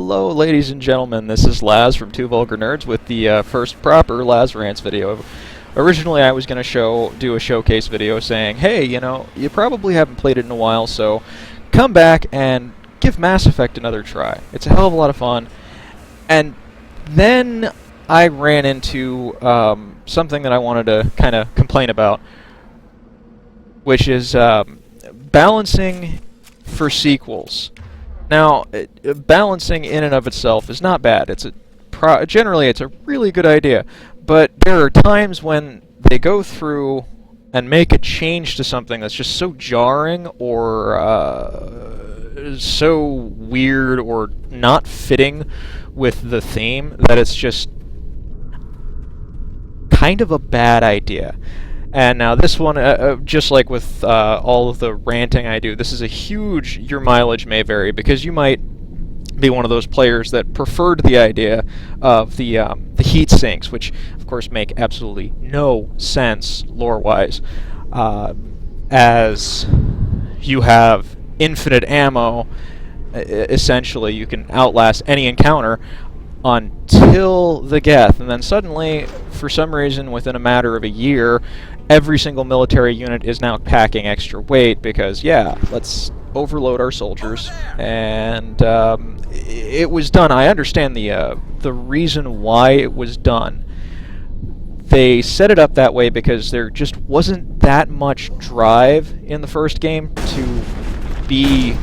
Hello, ladies and gentlemen. This is Laz from Two Vulgar Nerds with the first proper Laz Rants video. Originally, I was going to do a showcase video saying, hey, you know, you probably haven't played it in a while, so come back and give Mass Effect another try. It's a hell of a lot of fun. And then I ran into something that I wanted to kind of complain about, which is balancing for sequels. Now, balancing in and of itself is not bad. Generally, it's a really good idea. But there are times when they go through and make a change to something that's just so jarring or so weird or not fitting with the theme that it's just kind of a bad idea. And now this one, just like with all of the ranting I do, this is a huge, your mileage may vary, because you might be one of those players that preferred the idea of the heat sinks, which of course make absolutely no sense lore-wise, as you have infinite ammo. Essentially, you can outlast any encounter until the Geth, and then suddenly, for some reason, within a matter of a year, every single military unit is now packing extra weight because, yeah, let's overload our soldiers. And it was done. I understand the reason why it was done. They set it up that way because there just wasn't that much drive in the first game to be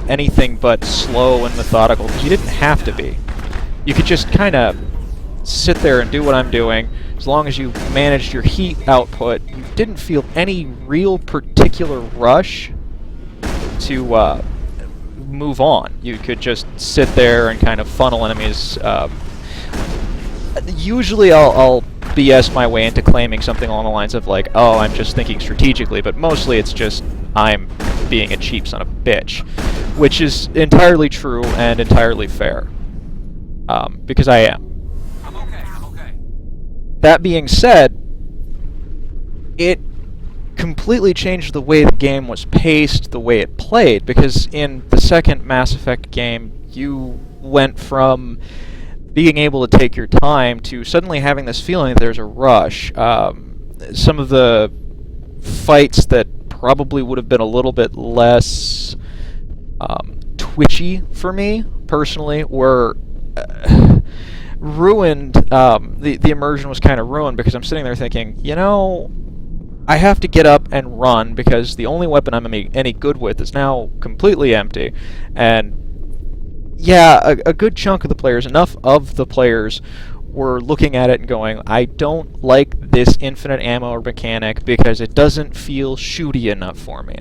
anything but slow and methodical, because you didn't have to be. You could just kind of sit there and do what I'm doing. As long as you managed your heat output, you didn't feel any real particular rush to move on. You could just sit there and kind of funnel enemies. Usually I'll BS my way into claiming something along the lines of like, oh, I'm just thinking strategically, but mostly it's just I'm being a cheap son of a bitch, which is entirely true and entirely fair, because I am. That being said, it completely changed the way the game was paced, the way it played, because in the second Mass Effect game, you went from being able to take your time to suddenly having this feeling that there's a rush. Some of the fights that probably would have been a little bit less twitchy for me, personally, were ruined. The immersion was kind of ruined because I'm sitting there thinking, you know, I have to get up and run because the only weapon I'm any good with is now completely empty. And yeah, a good chunk of the players, enough of the players, were looking at it and going, I don't like this infinite ammo mechanic because it doesn't feel shooty enough for me.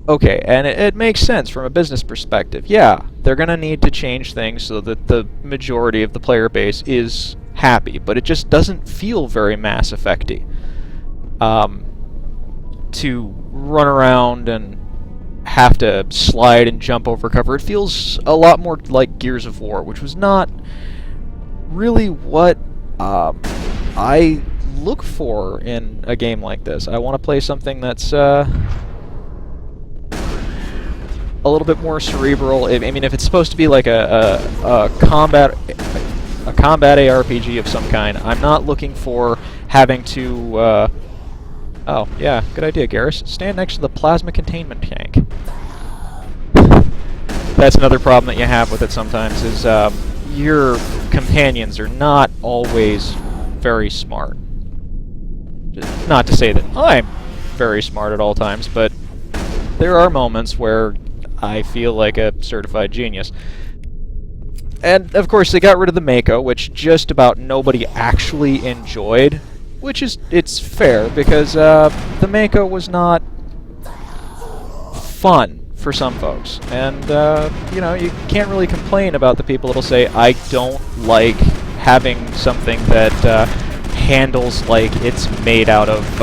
Okay, and it makes sense from a business perspective. Yeah, they're going to need to change things so that the majority of the player base is happy, but it just doesn't feel very Mass Effect-y. To run around and have to slide and jump over cover, it feels a lot more like Gears of War, which was not really what I look for in a game like this. I want to play something that's a little bit more cerebral. I mean, if it's supposed to be like a combat ARPG of some kind, I'm not looking for having to. Oh yeah, good idea, Garrus. Stand next to the plasma containment tank. That's another problem that you have with it sometimes. Is your companions are not always very smart. Just not to say that I'm very smart at all times, but there are moments where I feel like a certified genius. And, of course, they got rid of the Mako, which just about nobody actually enjoyed, which is, it's fair, because the Mako was not fun for some folks. And, you know, you can't really complain about the people that'll say, I don't like having something that handles like it's made out of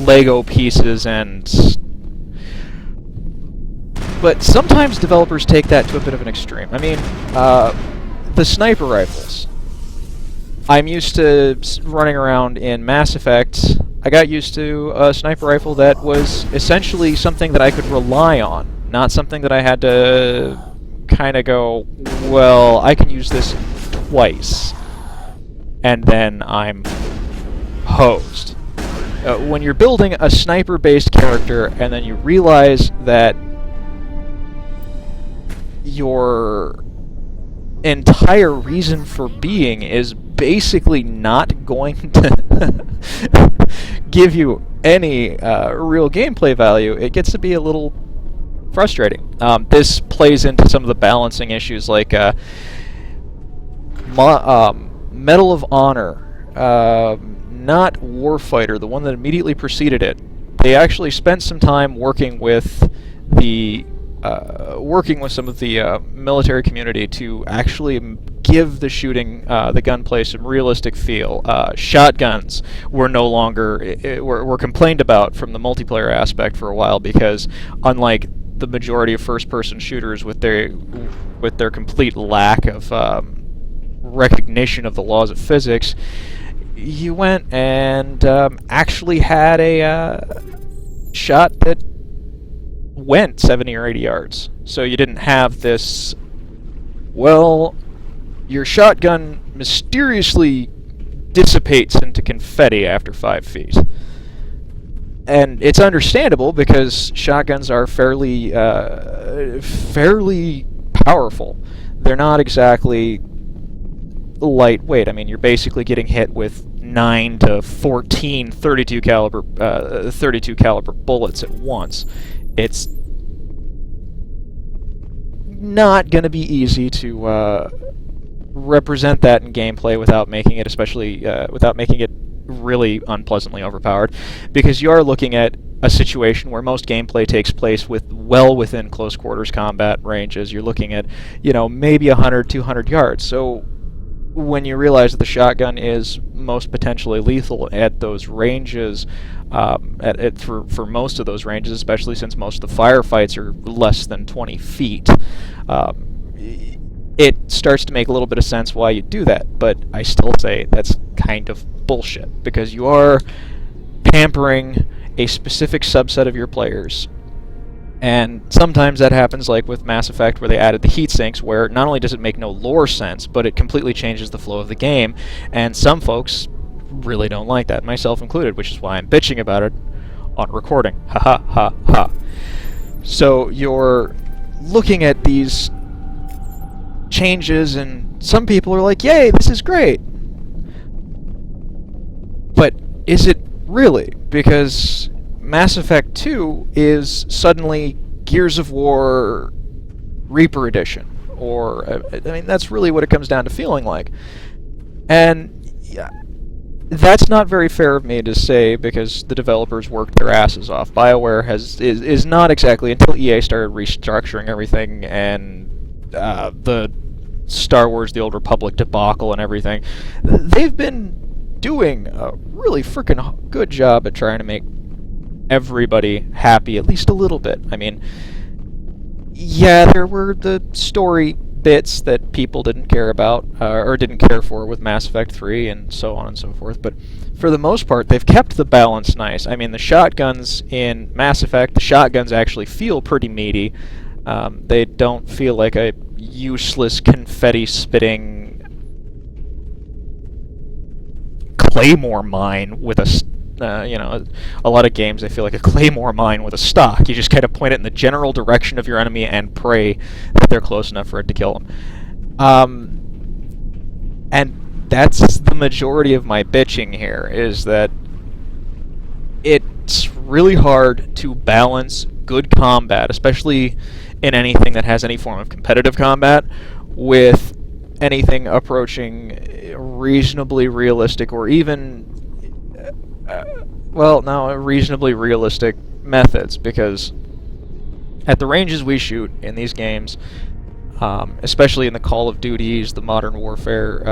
Lego pieces and... But sometimes developers take that to a bit of an extreme. I mean, the sniper rifles. I'm used to running around in Mass Effect. I got used to a sniper rifle that was essentially something that I could rely on, not something that I had to kind of go, well, I can use this twice, and then I'm hosed. When you're building a sniper-based character and then you realize that your entire reason for being is basically not going to give you any real gameplay value, it gets to be a little frustrating. This plays into some of the balancing issues, like Medal of Honor, not Warfighter, the one that immediately preceded it. They actually spent some time working with some of the military community to actually give the shooting, the gunplay, some realistic feel. Shotguns were no longer were complained about from the multiplayer aspect for a while, because unlike the majority of first-person shooters, with their complete lack of recognition of the laws of physics, you went and actually had a shot that went 70 or 80 yards. So you didn't have this, well, your shotgun mysteriously dissipates into confetti after 5 feet. And it's understandable, because shotguns are fairly powerful. They're not exactly lightweight. I mean, you're basically getting hit with 9 to 14 32 caliber bullets at once. It's not going to be easy to represent that in gameplay without making it really unpleasantly overpowered, because you are looking at a situation where most gameplay takes place well within close quarters combat ranges. You're looking at, maybe 100, 200 yards. So when you realize that the shotgun is most potentially lethal at those ranges, for most of those ranges, especially since most of the firefights are less than 20 feet, it starts to make a little bit of sense why you do that. But I still say that's kind of bullshit, because you are pampering a specific subset of your players. And sometimes that happens, like with Mass Effect, where they added the heat sinks, where not only does it make no lore sense, but it completely changes the flow of the game. And some folks really don't like that, myself included, which is why I'm bitching about it on recording. Ha ha ha ha. So you're looking at these changes, and some people are like, yay, this is great. But is it really? Because Mass Effect 2 is suddenly Gears of War Reaper Edition, or that's really what it comes down to feeling like. And yeah, that's not very fair of me to say, because the developers worked their asses off. BioWare is not exactly, until EA started restructuring everything, and the Star Wars: The Old Republic debacle and everything, they've been doing a really freaking good job at trying to make everybody happy, at least a little bit. I mean, yeah, there were the story bits that people didn't care about, or didn't care for with Mass Effect 3 and so on and so forth, but for the most part, they've kept the balance nice. I mean, the shotguns in Mass Effect, the shotguns actually feel pretty meaty. They don't feel like a useless confetti-spitting claymore mine with a lot of games, they feel like a claymore mine with a stock. You just kind of point it in the general direction of your enemy and pray that they're close enough for it to kill them. And that's the majority of my bitching here, is that it's really hard to balance good combat, especially in anything that has any form of competitive combat, with anything approaching reasonably realistic, or even reasonably realistic methods, because at the ranges we shoot in these games, especially in the Call of Duties, the Modern Warfare,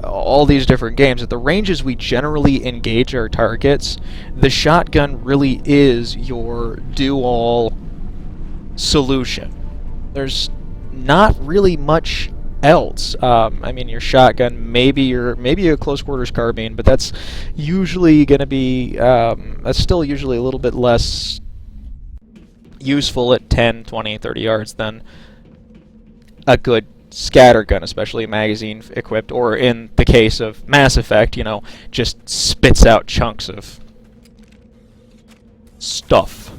all these different games, at the ranges we generally engage our targets, the shotgun really is your do-all solution. There's not really much else. I mean, your shotgun, maybe a close quarters carbine, but that's usually going to be that's still usually a little bit less useful at 10, 20, 30 yards than a good scattergun, especially magazine equipped, or in the case of Mass Effect, you know, just spits out chunks of stuff.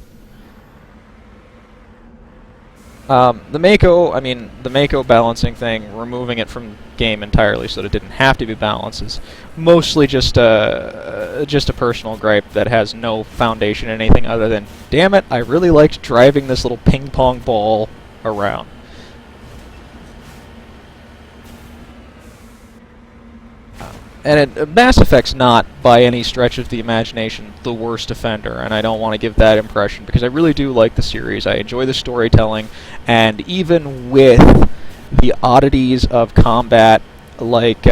The Mako balancing thing, removing it from game entirely so that it didn't have to be balanced, is mostly just a personal gripe that has no foundation in anything other than, damn it, I really liked driving this little ping pong ball around. And Mass Effect's not, by any stretch of the imagination, the worst offender, and I don't want to give that impression, because I really do like the series. I enjoy the storytelling, and even with the oddities of combat, like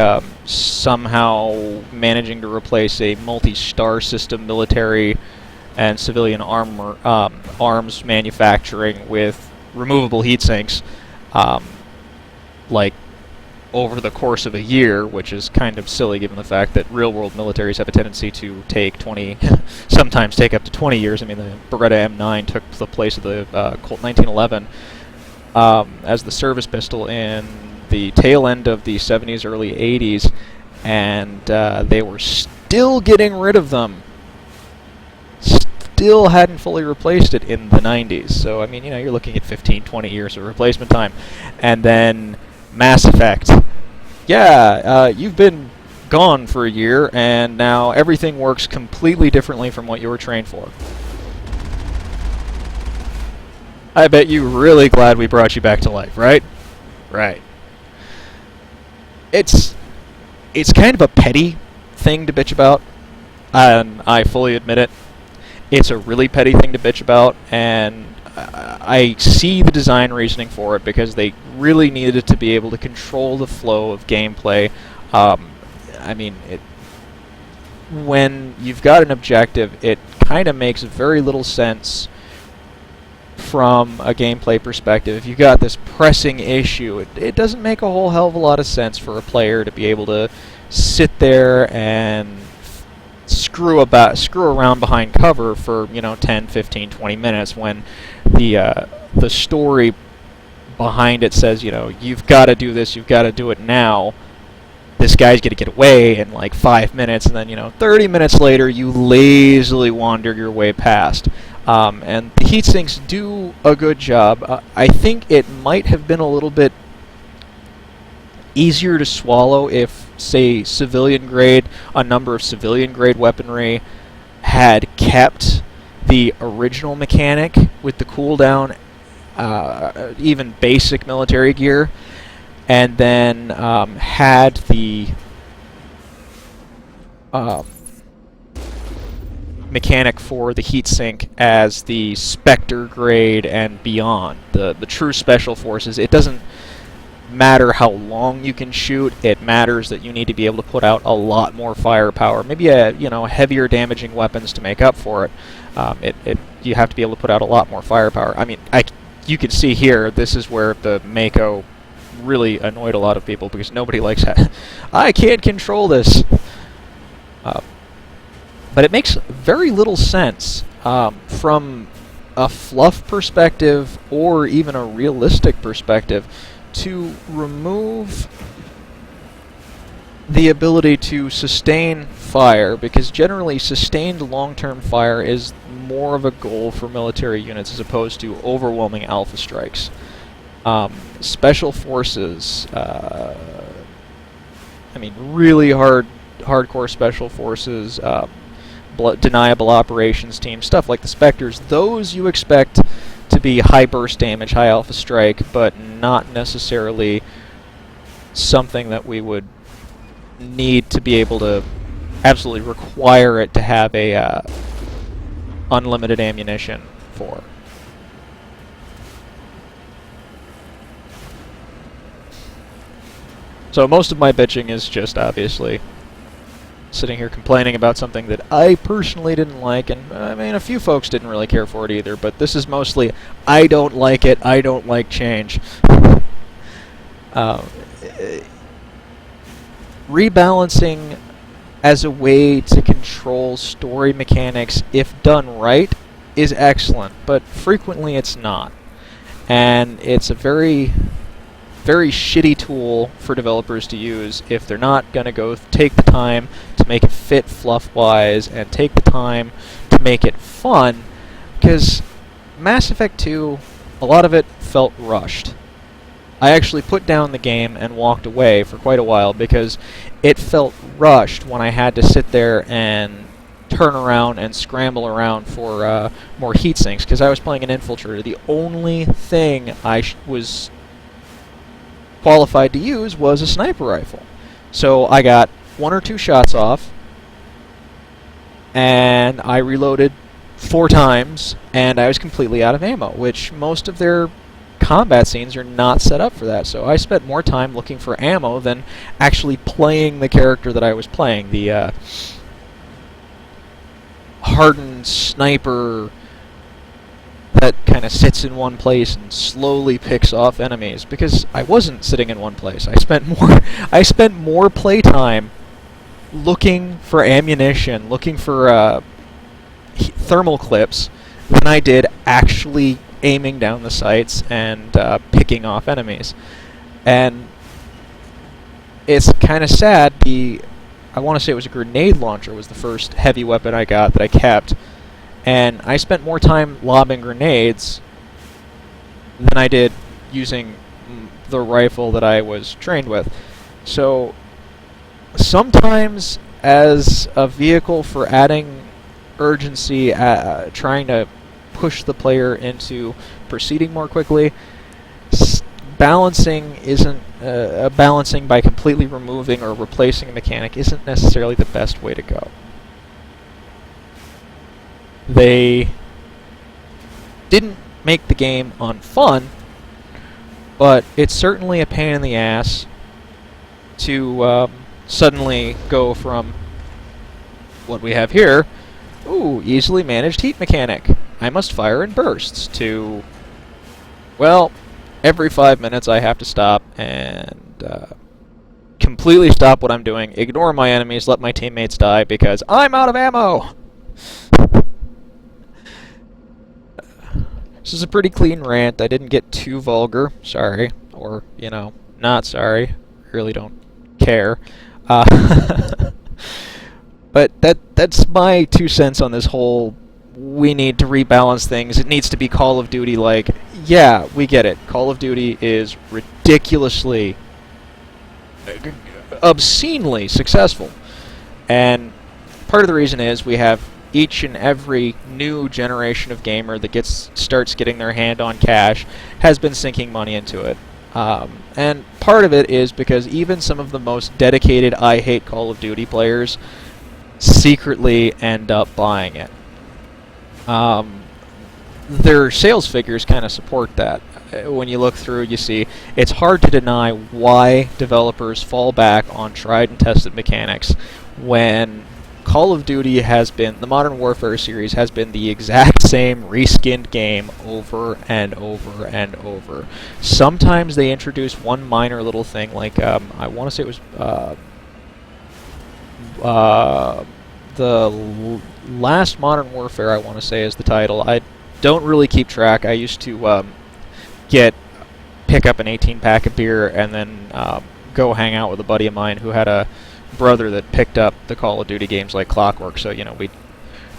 somehow managing to replace a multi-star system military and civilian arms manufacturing with removable heat sinks, like over the course of a year, which is kind of silly given the fact that real-world militaries have a tendency to take sometimes take up to 20 years. I mean, the Beretta M9 took the place of the Colt 1911 as the service pistol in the tail end of the 70s, early 80s, and they were still getting rid of them. Still hadn't fully replaced it in the 90s. So, I mean, you know, you're looking at 15, 20 years of replacement time. And then Mass Effect. Yeah, you've been gone for a year, and now everything works completely differently from what you were trained for. I bet you're really glad we brought you back to life, right? Right. It's kind of a petty thing to bitch about, and I fully admit it. It's a really petty thing to bitch about, and I see the design reasoning for it, because they really needed to be able to control the flow of gameplay. I mean, when you've got an objective, it kind of makes very little sense from a gameplay perspective. If you've got this pressing issue, it doesn't make a whole hell of a lot of sense for a player to be able to sit there and screw around behind cover for, you know, 10, 15, 20 minutes when the story behind it says, you know, you've got to do this, you've got to do it now. This guy's going to get away in like 5 minutes, and then, you know, 30 minutes later you lazily wander your way past. And the heat sinks do a good job. I think it might have been a little bit easier to swallow if, say, a number of civilian grade weaponry had kept the original mechanic with the cooldown, even basic military gear, and then had the mechanic for the heatsink as the Spectre grade and beyond, the true special forces. It doesn't matter how long you can shoot. It matters that you need to be able to put out a lot more firepower, maybe heavier damaging weapons to make up for it. You have to be able to put out a lot more firepower. I mean, you can see here, this is where the Mako really annoyed a lot of people, because nobody likes that. I can't control this. But it makes very little sense from a fluff perspective or even a realistic perspective to remove the ability to sustain fire, because generally sustained long-term fire is more of a goal for military units as opposed to overwhelming alpha strikes. Special forces, really hardcore special forces, deniable operations teams, stuff like the Spectres, those you expect to be high burst damage, high alpha strike, but not necessarily something that we would need to be able to absolutely require it to have a unlimited ammunition for. So most of my bitching is just obviously sitting here complaining about something that I personally didn't like, and I mean a few folks didn't really care for it either, but this is mostly I don't like it, I don't like change. Rebalancing as a way to control story mechanics, if done right, is excellent, but frequently it's not. And it's a very very shitty tool for developers to use if they're not going to go take the time to make it fit fluff-wise and take the time to make it fun, because Mass Effect 2, a lot of it felt rushed. I actually put down the game and walked away for quite a while because it felt rushed when I had to sit there and turn around and scramble around for more heat sinks, because I was playing an infiltrator. The only thing I was qualified to use was a sniper rifle. So I got 1 or 2 shots off, and I reloaded 4 times, and I was completely out of ammo, which most of their combat scenes are not set up for that. So I spent more time looking for ammo than actually playing the character that I was playing, the hardened sniper that kind of sits in one place and slowly picks off enemies, because I wasn't sitting in one place. I spent more playtime looking for ammunition, looking for thermal clips, than I did actually aiming down the sights and picking off enemies. And it's kind of sad. I want to say it was a grenade launcher was the first heavy weapon I got that I kept, and I spent more time lobbing grenades than I did using the rifle that I was trained with. So sometimes, as a vehicle for adding urgency, trying to push the player into proceeding more quickly, balancing isn't balancing by completely removing or replacing a mechanic isn't necessarily the best way to go. They didn't make the game unfun, but it's certainly a pain in the ass to suddenly go from what we have here, ooh, easily managed heat mechanic, I must fire in bursts, to, well, every 5 minutes I have to stop and completely stop what I'm doing, ignore my enemies, let my teammates die because I'm out of ammo! This is a pretty clean rant. I didn't get too vulgar. Sorry. Or, you know, not sorry. Really don't care. But that's my 2 cents on this whole, we need to rebalance things, it needs to be Call of Duty like. Yeah, we get it. Call of Duty is ridiculously, obscenely successful. And part of the reason is we have each and every new generation of gamer that starts getting their hand on cash has been sinking money into it. And part of it is because even some of the most dedicated I hate Call of Duty players secretly end up buying it. Their sales figures kind of support that. When you look through, you see it's hard to deny why developers fall back on tried and tested mechanics when Call of Duty has been, the Modern Warfare series has been the exact same reskinned game over and over and over. Sometimes they introduce one minor little thing, like I want to say it was the last Modern Warfare, I want to say is the title. I don't really keep track. I used to pick up an 18-pack of beer and then go hang out with a buddy of mine who had a brother that picked up the Call of Duty games like clockwork, so, you know, we'd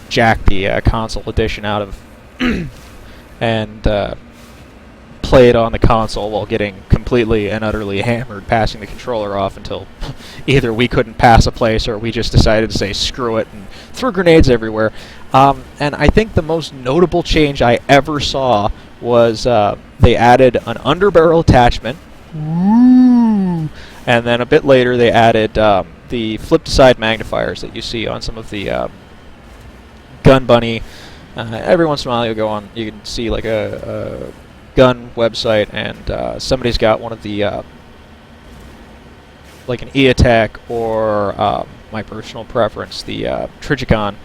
jack the console edition out of and play it on the console while getting completely and utterly hammered, passing the controller off until either we couldn't pass a place or we just decided to say screw it and throw grenades everywhere. And I think the most notable change I ever saw was they added an underbarrel attachment. Ooh. And then a bit later they added the flip-to-side magnifiers that you see on some of the Gun Bunny. Every once in a while you can see like a gun website and somebody's got one of the like an E-Attack or my personal preference, the Trigicon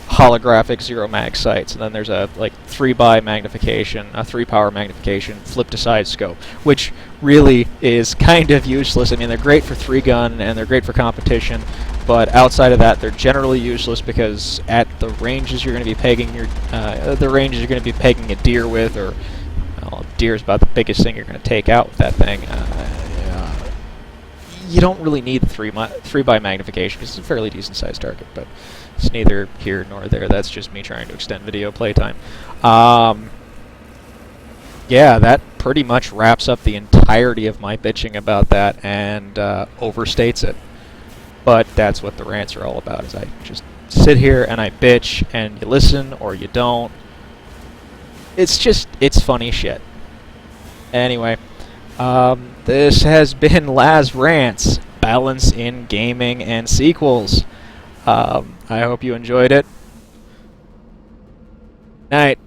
holographic zero mag sights, and then there's a like 3-by magnification, a 3-power magnification, flip to side scope, which really is kind of useless. I mean, they're great for 3-gun and they're great for competition, but outside of that, they're generally useless because at the ranges you're going to be pegging your the ranges you're going to be pegging a deer with, or well, deer is about the biggest thing you're going to take out with that thing. You don't really need the 3 by magnification because it's a fairly decent sized target, but it's neither here nor there. That's just me trying to extend video playtime. Yeah, that pretty much wraps up the entirety of my bitching about that and overstates it. But that's what the rants are all about, is I just sit here and I bitch and you listen or you don't. It's funny shit. Anyway, this has been Laz Rants, Balance in Gaming and Sequels. I hope you enjoyed it. Night.